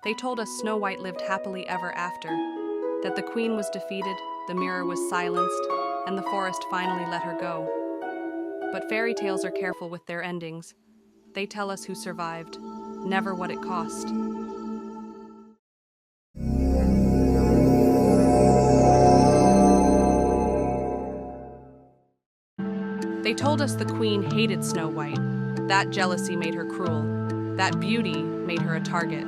They told us Snow White lived happily ever after, that the queen was defeated, the mirror was silenced, and the forest finally let her go. But fairy tales are careful with their endings. They tell us who survived, never what it cost. They told us the queen hated Snow White. That jealousy made her cruel. That beauty made her a target.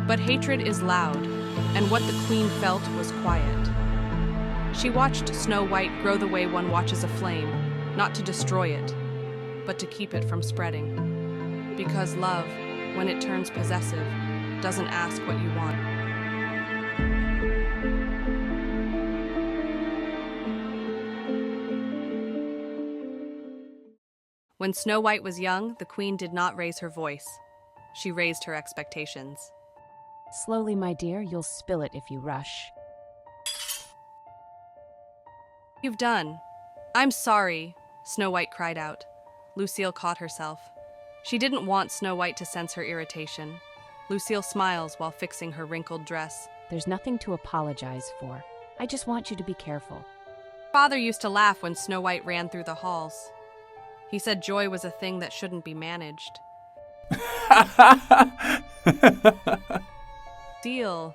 But hatred is loud, and what the queen felt was quiet. She watched Snow White grow the way one watches a flame, not to destroy it, but to keep it from spreading. Because love, when it turns possessive, doesn't ask what you want. When Snow White was young, the queen did not raise her voice. She raised her expectations. Slowly, my dear, you'll spill it if you rush. You've done. I'm sorry, Snow White cried out. Lucille caught herself. She didn't want Snow White to sense her irritation. Lucille smiles while fixing her wrinkled dress. There's nothing to apologize for. I just want you to be careful. Father used to laugh when Snow White ran through the halls. He said joy was a thing that shouldn't be managed. Lucille,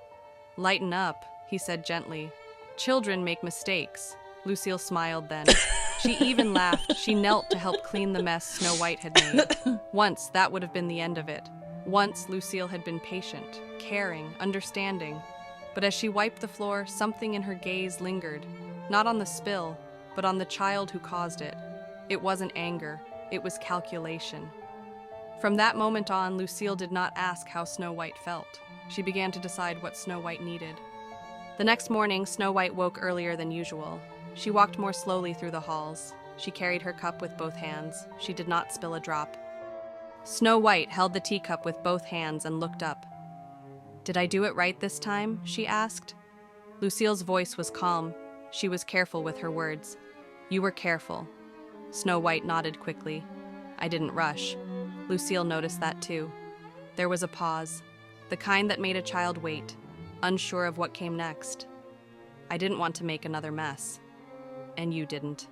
lighten up, he said gently. Children make mistakes. Lucille smiled then. She even laughed. She knelt to help clean the mess Snow White had made. Once, that would have been the end of it. Once, Lucille had been patient, caring, understanding. But as she wiped the floor, something in her gaze lingered. Not on the spill, but on the child who caused it. It wasn't anger, it was calculation. From that moment on, Lucille did not ask how Snow White felt. She began to decide what Snow White needed. The next morning, Snow White woke earlier than usual. She walked more slowly through the halls. She carried her cup with both hands. She did not spill a drop. Snow White held the teacup with both hands and looked up. "Did I do it right this time?" she asked. Lucille's voice was calm. She was careful with her words. "You were careful." Snow White nodded quickly. "I didn't rush." Lucille noticed that too. There was a pause, the kind that made a child wait, unsure of what came next. "I didn't want to make another mess." "And you didn't."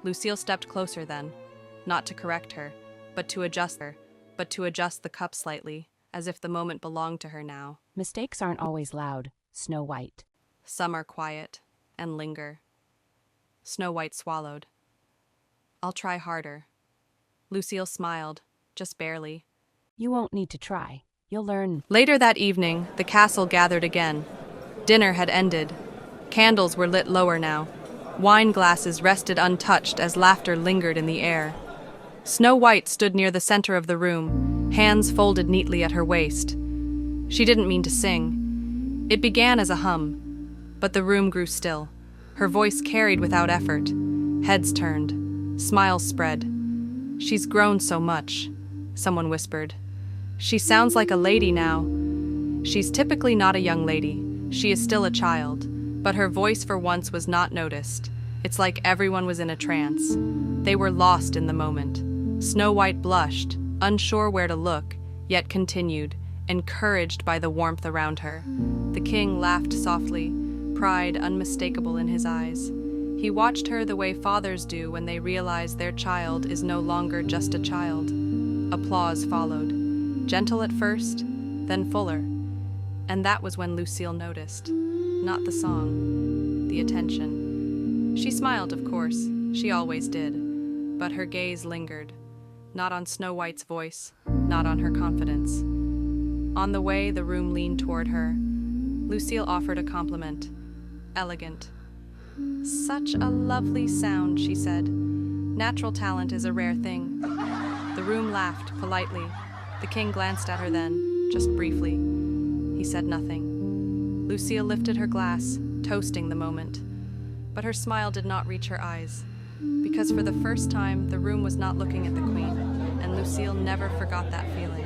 Lucille stepped closer then, not to correct her, but to adjust the cup slightly, as if the moment belonged to her now. Mistakes aren't always loud, Snow White. Some are quiet and linger. Snow White swallowed. "I'll try harder." Lucille smiled, just barely. You won't need to try. You'll learn. Later that evening, the castle gathered again. Dinner had ended. Candles were lit lower now. Wine glasses rested untouched as laughter lingered in the air. Snow White stood near the center of the room, hands folded neatly at her waist. She didn't mean to sing. It began as a hum, but the room grew still. Her voice carried without effort. Heads turned. Smiles spread. "She's grown so much," someone whispered. "She sounds like a lady now." She's typically not a young lady. She is still a child, but her voice for once was not noticed. It's like everyone was in a trance. They were lost in the moment. Snow White blushed, unsure where to look, yet continued, encouraged by the warmth around her. The king laughed softly, pride unmistakable in his eyes. He watched her the way fathers do when they realize their child is no longer just a child. Applause followed, gentle at first, then fuller. And that was when Lucille noticed. Not the song, the attention. She smiled, of course, she always did, but her gaze lingered. Not on Snow White's voice, not on her confidence. On the way, the room leaned toward her. Lucille offered a compliment. Elegant. "Such a lovely sound," she said. "Natural talent is a rare thing." The room laughed, politely. The king glanced at her then, just briefly. He said nothing. Lucille lifted her glass, toasting the moment. But her smile did not reach her eyes, because for the first time, the room was not looking at the queen, and Lucille never forgot that feeling.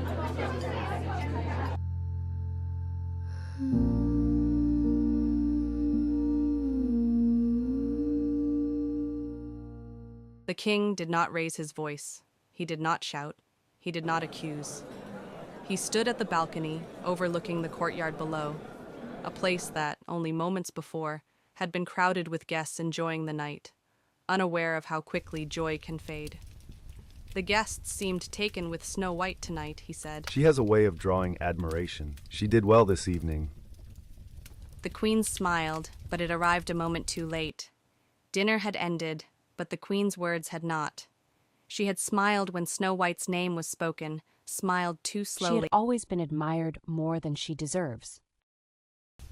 The king did not raise his voice. He did not shout. He did not accuse. He stood at the balcony, overlooking the courtyard below, a place that, only moments before, had been crowded with guests enjoying the night, unaware of how quickly joy can fade. The guests seemed taken with Snow White tonight, he said. She has a way of drawing admiration. She did well this evening. The queen smiled, but it arrived a moment too late. Dinner had ended, but the queen's words had not. She had smiled when Snow White's name was spoken, smiled too slowly. She had always been admired more than she deserves.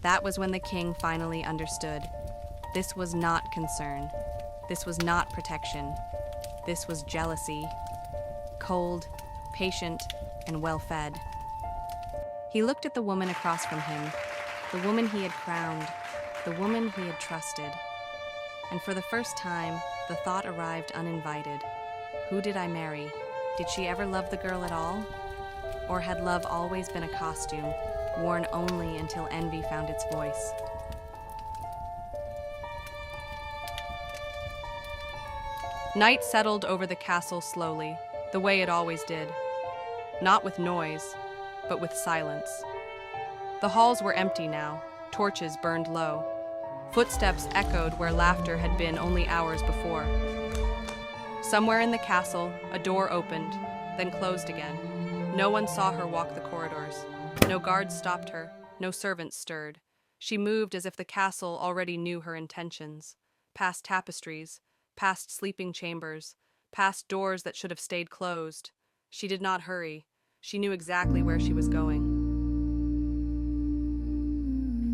That was when the king finally understood. This was not concern. This was not protection. This was jealousy. Cold, patient, and well-fed. He looked at the woman across from him, the woman he had crowned, the woman he had trusted. And for the first time, the thought arrived uninvited. Who did I marry? Did she ever love the girl at all? Or had love always been a costume, worn only until envy found its voice? Night settled over the castle slowly, the way it always did. Not with noise, but with silence. The halls were empty now, torches burned low. Footsteps echoed where laughter had been only hours before. Somewhere in the castle, a door opened, then closed again. No one saw her walk the corridors. No guards stopped her, no servants stirred. She moved as if the castle already knew her intentions. Past tapestries, past sleeping chambers, past doors that should have stayed closed. She did not hurry. She knew exactly where she was going.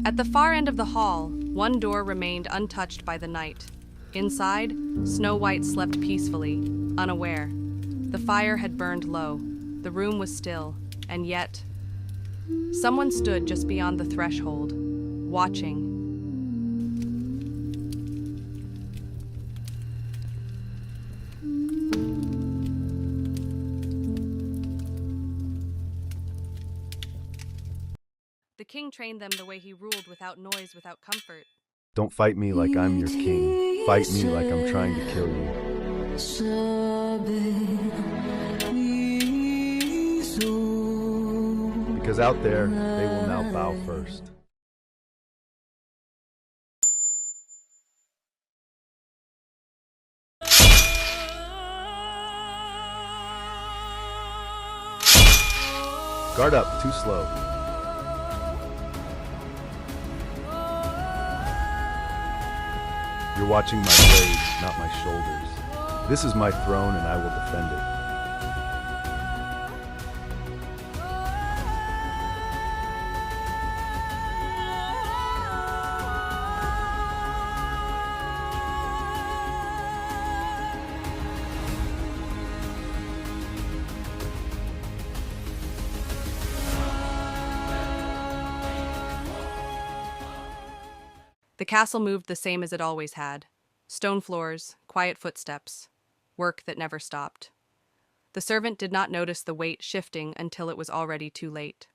At the far end of the hall, one door remained untouched by the night. Inside, Snow White slept peacefully, unaware. The fire had burned low. The room was still, and yet, someone stood just beyond the threshold, watching. The king trained them the way he ruled, without noise, without comfort. Don't fight me like I'm your king. Fight me like I'm trying to kill you. Because out there, they will now bow first. Guard up, too slow. You're watching my blades, not my shoulders. This is my throne and I will defend it. The castle moved the same as it always had. Stone floors, quiet footsteps, work that never stopped. The servant did not notice the weight shifting until it was already too late.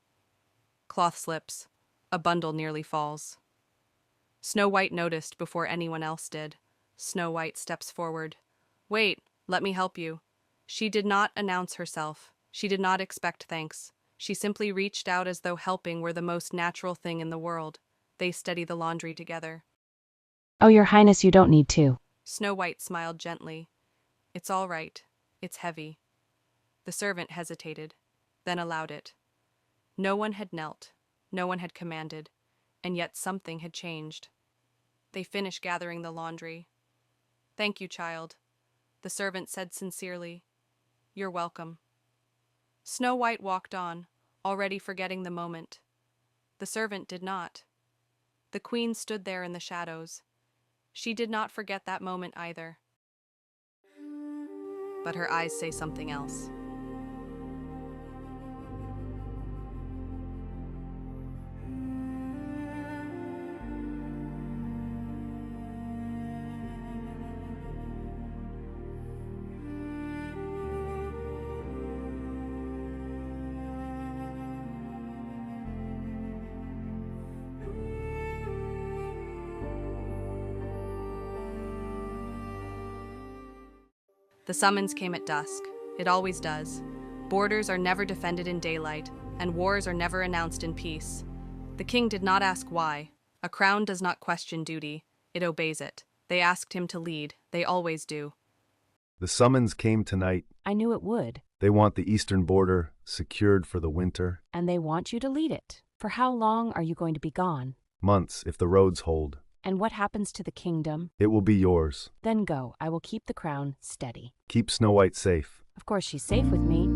Cloth slips, a bundle nearly falls. Snow White noticed before anyone else did. Snow White steps forward. "Wait, let me help you." She did not announce herself. She did not expect thanks. She simply reached out as though helping were the most natural thing in the world. They steadied the laundry together. Oh, Your Highness, you don't need to. Snow White smiled gently. "It's all right. It's heavy." The servant hesitated, then allowed it. No one had knelt, no one had commanded, and yet something had changed. They finished gathering the laundry. "Thank you, child," the servant said sincerely. "You're welcome." Snow White walked on, already forgetting the moment. The servant did not. The queen stood there in the shadows. She did not forget that moment either. But her eyes say something else. The summons came at dusk. It always does. Borders are never defended in daylight, and wars are never announced in peace. The king did not ask why. A crown does not question duty, it obeys it. They asked him to lead, they always do. The summons came tonight. I knew it would, They want the eastern border secured for the winter. and they want you to lead it. For how long are you going to be gone? Months, if the roads hold. And what happens to the kingdom? It will be yours. Then go, I will keep the crown steady. Keep Snow White safe. Of course she's safe with me.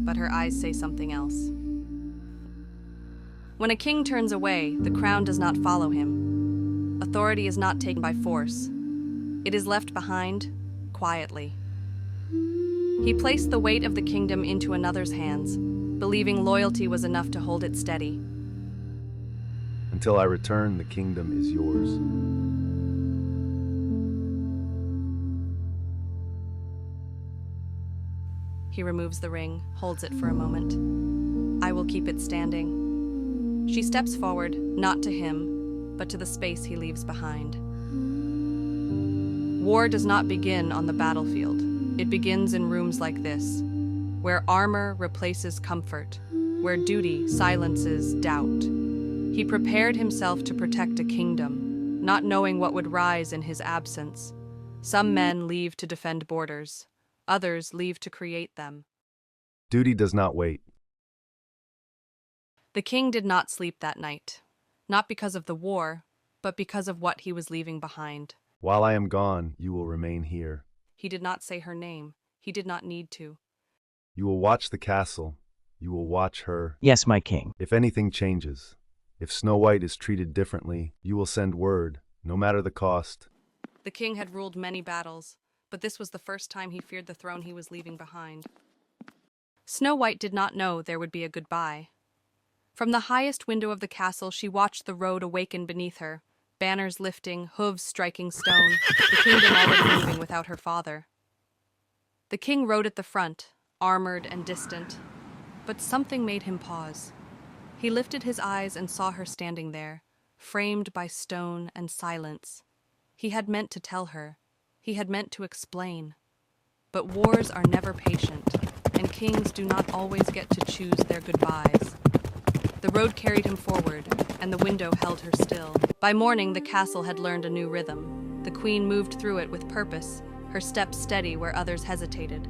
But her eyes say something else. When a king turns away, the crown does not follow him. Authority is not taken by force. It is left behind, quietly. He placed the weight of the kingdom into another's hands, believing loyalty was enough to hold it steady. Until I return, the kingdom is yours. He removes the ring, holds it for a moment. I will keep it standing. She steps forward, not to him, but to the space he leaves behind. War does not begin on the battlefield. It begins in rooms like this, where armor replaces comfort, where duty silences doubt. He prepared himself to protect a kingdom, not knowing what would rise in his absence. Some men leave to defend borders. Others leave to create them. Duty does not wait. The king did not sleep that night, not because of the war, but because of what he was leaving behind. While I am gone, you will remain here. He did not say her name. He did not need to. You will watch the castle. You will watch her. Yes, my king. If anything changes, if Snow White is treated differently, you will send word, no matter the cost. The king had ruled many battles, but this was the first time he feared the throne he was leaving behind. Snow White did not know there would be a goodbye. From the highest window of the castle, she watched the road awaken beneath her, banners lifting, hooves striking stone, the kingdom already moving without her father. The king rode at the front, armored and distant, but something made him pause. He lifted his eyes and saw her standing there, framed by stone and silence. He had meant to tell her. He had meant to explain. But wars are never patient, and kings do not always get to choose their goodbyes. The road carried him forward, and the window held her still. By morning, the castle had learned a new rhythm. The queen moved through it with purpose, her steps steady where others hesitated.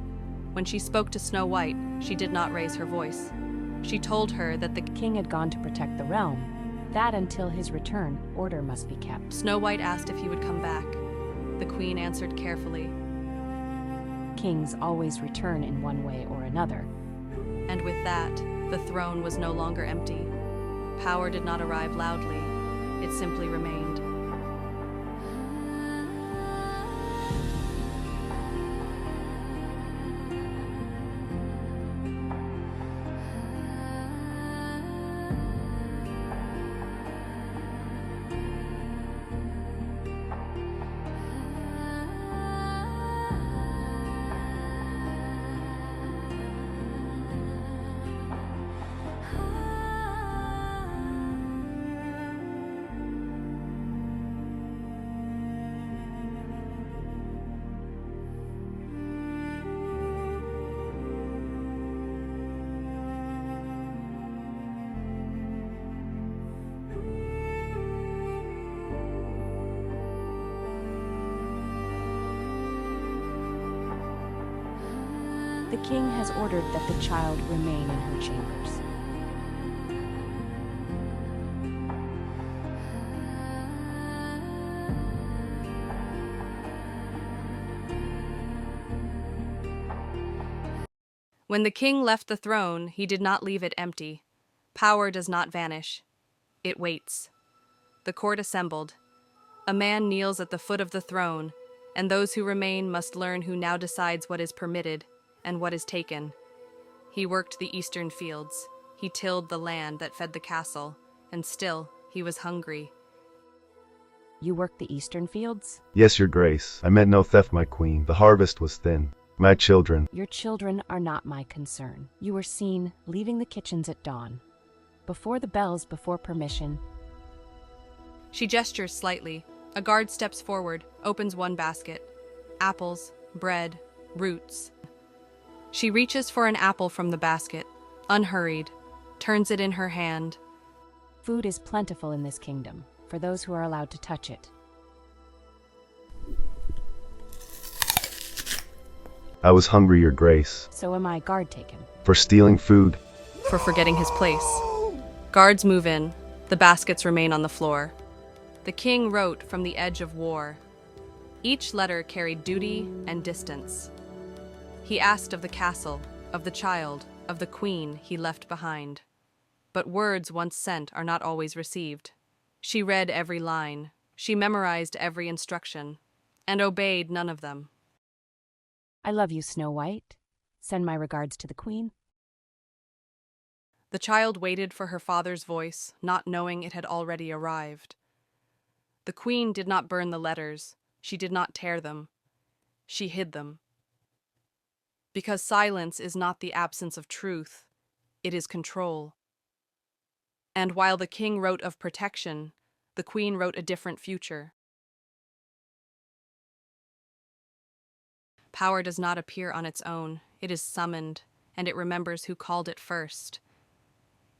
When she spoke to Snow White, she did not raise her voice. She told her that the King had gone to protect the realm, that until his return, order must be kept. Snow White asked if he would come back. The queen answered carefully, Kings always return in one way or another. and with that, the throne was no longer empty. Power did not arrive loudly, it simply remained. The king has ordered that the child remain in her chambers. When the king left the throne, he did not leave it empty. Power does not vanish. It waits. The court assembled. A man kneels at the foot of the throne, and those who remain must learn who now decides what is permitted and what is taken. He worked the eastern fields. He tilled the land that fed the castle, and still he was hungry. You work the eastern fields? Yes, your grace. I meant no theft, my queen. The harvest was thin. My children. Your children are not my concern. You were seen leaving the kitchens at dawn. Before the bells, before permission. She gestures slightly. A guard steps forward, opens one basket. Apples, bread, roots. She reaches for an apple from the basket, unhurried, turns it in her hand. Food is plentiful in this kingdom, for those who are allowed to touch it. I was hungry, Your Grace. So am I, guard taken. For stealing food. For forgetting his place. Guards move in. The baskets remain on the floor. The king wrote from the edge of war. Each letter carried duty and distance. He asked of the castle, of the child, of the queen he left behind. But words once sent are not always received. She read every line. She memorized every instruction, and obeyed none of them. I love you, Snow White. Send my regards to the queen. The child waited for her father's voice, not knowing it had already arrived. The queen did not burn the letters. She did not tear them. She hid them. Because silence is not the absence of truth, it is control. And while the king wrote of protection, the queen wrote a different future. Power does not appear on its own. It is summoned, and it remembers who called it first.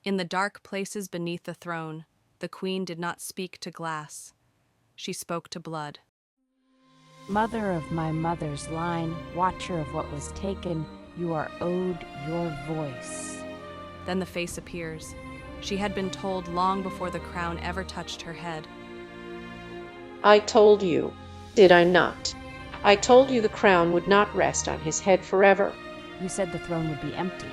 In the dark places beneath the throne, the queen did not speak to glass. She spoke to blood. Mother of my mother's line, watcher of what was taken, you are owed your voice. Then the face appears. She had been told long before the crown ever touched her head. I told you, did I not? I told you the crown would not rest on his head forever. You said the throne would be empty.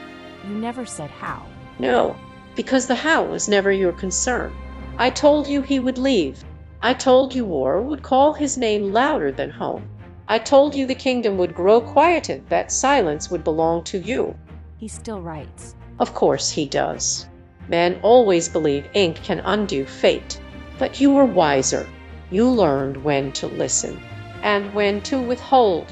You never said how. No, because the how was never your concern. I told you he would leave. I told you war would call his name louder than home. I told you the kingdom would grow quieted, that silence would belong to you. He still writes. Of course he does. Men always believe ink can undo fate. But you were wiser. You learned when to listen and when to withhold.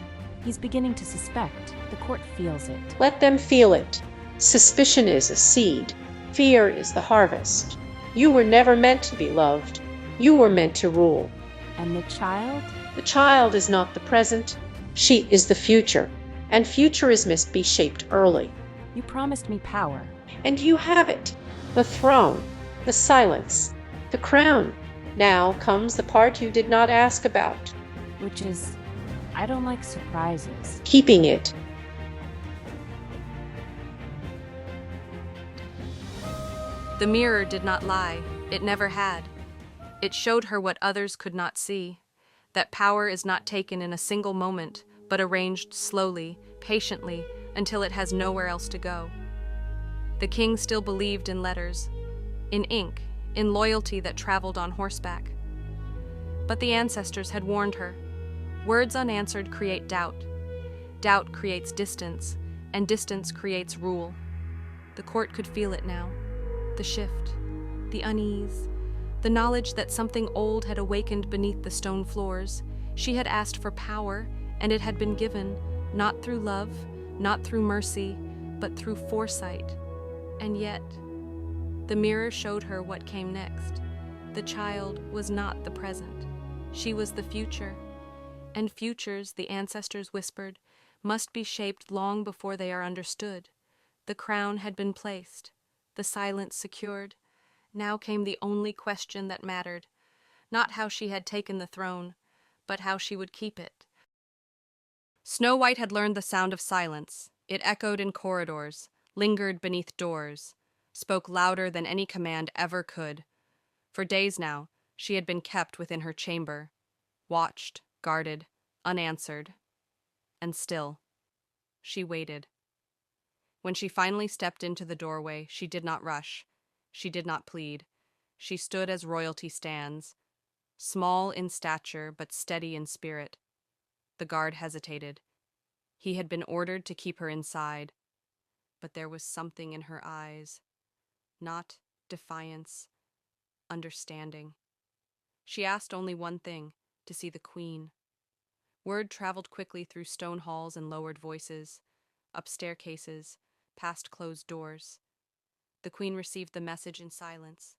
He's beginning to suspect. The court feels it. Let them feel it. Suspicion is a seed. Fear is the harvest. You were never meant to be loved. You were meant to rule. And the child? The child is not the present. She is the future. And future must be shaped early. You promised me power. And you have it. The throne, the silence, the crown. Now comes the part you did not ask about. Which is, I don't like surprises. Keeping it. The mirror did not lie. It never had. It showed her what others could not see, that power is not taken in a single moment, but arranged slowly, patiently, until it has nowhere else to go. The king still believed in letters, in ink, in loyalty that traveled on horseback. But the ancestors had warned her. Words unanswered create doubt. Doubt creates distance, and distance creates rule. The court could feel it now. The shift, the unease, the knowledge that something old had awakened beneath the stone floors. She had asked for power, and it had been given, not through love, not through mercy, but through foresight. And yet, the mirror showed her what came next. The child was not the present. She was the future. And futures, the ancestors whispered, must be shaped long before they are understood. The crown had been placed, the silence secured. Now came the only question that mattered, not how she had taken the throne, but how she would keep it. Snow White had learned the sound of silence. It echoed in corridors, lingered beneath doors, spoke louder than any command ever could. For days now, she had been kept within her chamber, watched, guarded, unanswered. And still, she waited. When she finally stepped into the doorway, she did not rush. She did not plead. She stood as royalty stands, small in stature but steady in spirit. The guard hesitated. He had been ordered to keep her inside, but there was something in her eyes. Not defiance, understanding. She asked only one thing, to see the queen. Word traveled quickly through stone halls and lowered voices, up staircases, past closed doors. The queen received the message in silence.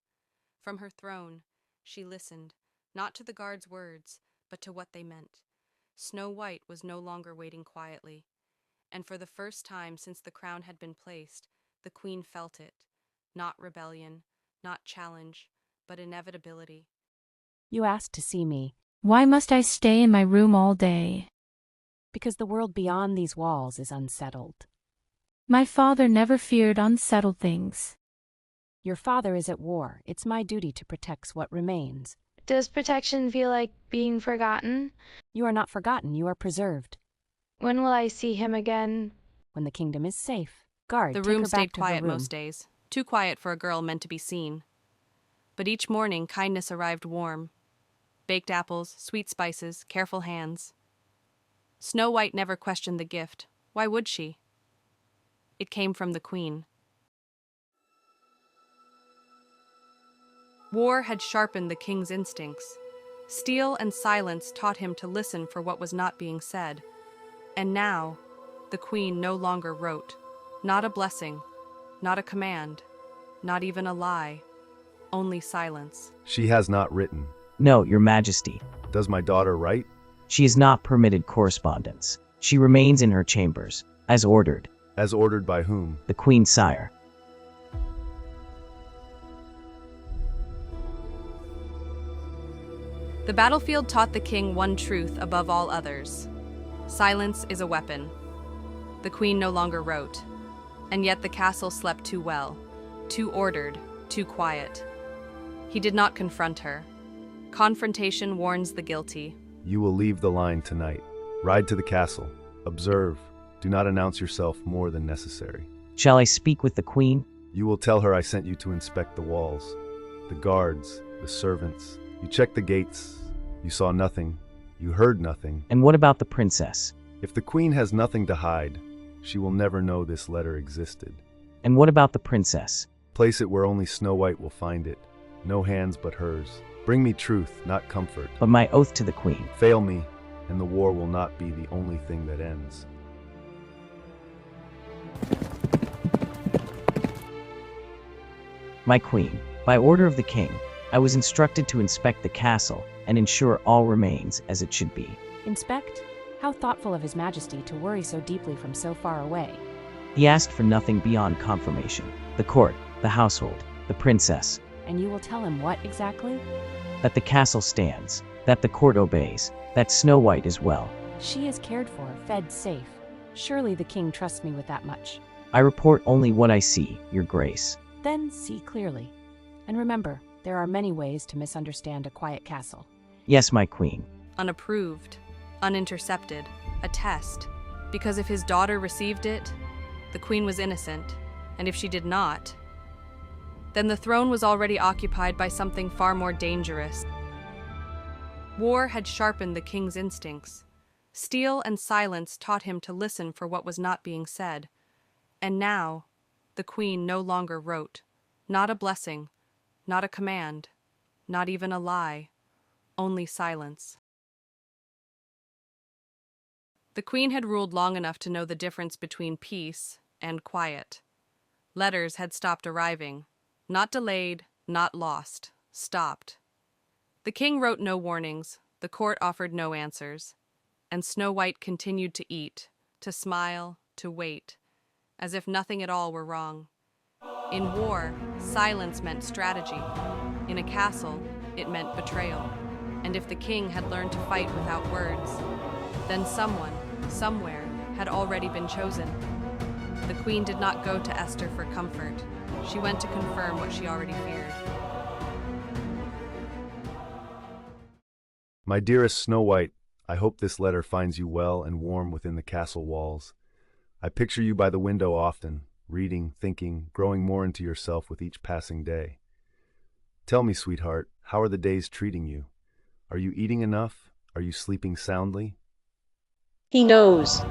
From her throne, she listened, not to the guard's words, but to what they meant. Snow White was no longer waiting quietly. And for the first time since the crown had been placed, the queen felt it. Not rebellion, not challenge, but inevitability. You asked to see me, Why must I stay in my room all day? because the world beyond these walls is unsettled. My father never feared unsettled things. Your father is at war. It's my duty to protect what remains. Does protection feel like being forgotten? You are not forgotten, you are preserved. When will I see him again? When the kingdom is safe. Guard, The take room her back stayed to her quiet room. most days, too quiet for a girl meant to be seen. But each morning, kindness arrived warm. Baked apples, sweet spices, careful hands. Snow White never questioned the gift. Why would she? It came from the queen. War had sharpened the king's instincts. Steel and silence taught him to listen for what was not being said. And now, the queen no longer wrote. Not a blessing, not a command, not even a lie, only silence. She has not written. No, Your Majesty. Does my daughter write? She is not permitted correspondence. She remains in her chambers, as ordered. As ordered by whom? The Queen Sire. The battlefield taught the king one truth above all others. Silence is a weapon. The queen no longer wrote. And yet the castle slept too well, too ordered, too quiet. He did not confront her. Confrontation warns the guilty. You will leave the line tonight. Ride to the castle. Observe. Do not announce yourself more than necessary. Shall I speak with the Queen? You will tell her I sent you to inspect the walls, the guards, the servants. You checked the gates. You saw nothing. You heard nothing. And what about the princess? If the queen has nothing to hide, she will never know this letter existed. And what about the princess? Place it where only Snow White will find it. No hands but hers. Bring me truth, not comfort. But my oath to the Queen. Fail me, and the war will not be the only thing that ends. My Queen, by order of the King, I was instructed to inspect the castle and ensure all remains as it should be. Inspect? How thoughtful of His Majesty to worry so deeply from so far away. He asked for nothing beyond confirmation. The court, the household, the princess. And you will tell him what exactly? That the castle stands, that the court obeys, that Snow White is well. She is cared for, fed safe. Surely the king trusts me with that much. I report only what I see, Your Grace. Then see clearly. And remember, there are many ways to misunderstand a quiet castle. Yes, my Queen. Unapproved, unintercepted, a test. Because if his daughter received it, the queen was innocent, and if she did not, then the throne was already occupied by something far more dangerous. War had sharpened the king's instincts. Steel and silence taught him to listen for what was not being said. And now, the queen no longer wrote. Not a blessing, not a command, not even a lie, only silence. The queen had ruled long enough to know the difference between peace and quiet. Letters had stopped arriving. Not delayed, not lost, stopped. The king wrote no warnings, the court offered no answers, and Snow White continued to eat, to smile, to wait, as if nothing at all were wrong. In war, silence meant strategy. In a castle, it meant betrayal. And if the king had learned to fight without words, then someone, somewhere, had already been chosen. The queen did not go to Esther for comfort. She went to confirm what she already feared. My dearest Snow White, I hope this letter finds you well and warm within the castle walls. I picture you by the window often, reading, thinking, growing more into yourself with each passing day. Tell me, sweetheart, how are the days treating you? Are you eating enough? Are you sleeping soundly? He knows.